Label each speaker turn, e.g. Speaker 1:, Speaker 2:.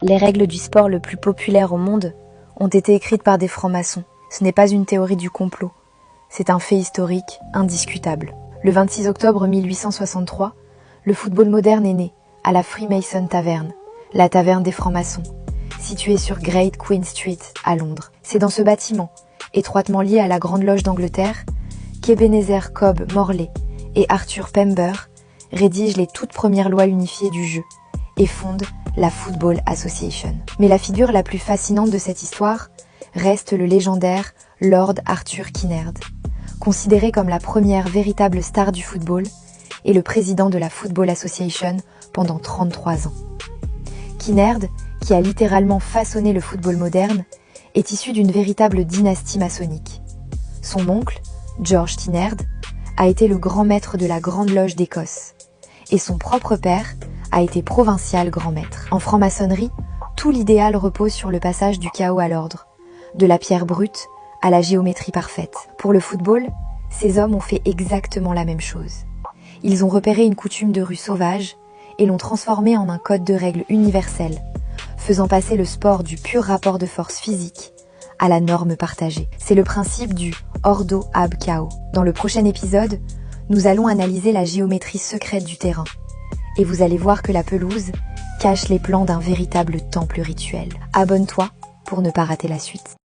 Speaker 1: Les règles du sport le plus populaire au monde ont été écrites par des francs-maçons. Ce n'est pas une théorie du complot, c'est un fait historique indiscutable. Le 26 octobre 1863, le football moderne est né à la Freemason Tavern, la taverne des francs-maçons, située sur Great Queen Street à Londres. C'est dans ce bâtiment, étroitement lié à la Grande Loge d'Angleterre, qu'Ebenezer Cobb Morley et Arthur Pember rédigent les toutes premières lois unifiées du jeu et fondent la Football Association. Mais la figure la plus fascinante de cette histoire reste le légendaire Lord Arthur Kinnaird, considéré comme la première véritable star du football et le président de la Football Association pendant 33 ans. Kinnaird, qui a littéralement façonné le football moderne, est issu d'une véritable dynastie maçonnique. Son oncle, George Kinnaird, a été le grand maître de la Grande Loge d'Écosse, et son propre père a été provincial grand maître. En franc-maçonnerie, tout l'idéal repose sur le passage du chaos à l'ordre, de la pierre brute à la géométrie parfaite. Pour le football, ces hommes ont fait exactement la même chose. Ils ont repéré une coutume de rue sauvage et l'ont transformée en un code de règles universel, faisant passer le sport du pur rapport de force physique à la norme partagée. C'est le principe du Ordo ab Chao. Dans le prochain épisode, nous allons analyser la géométrie secrète du terrain. Et vous allez voir que la pelouse cache les plans d'un véritable temple rituel. Abonne-toi pour ne pas rater la suite.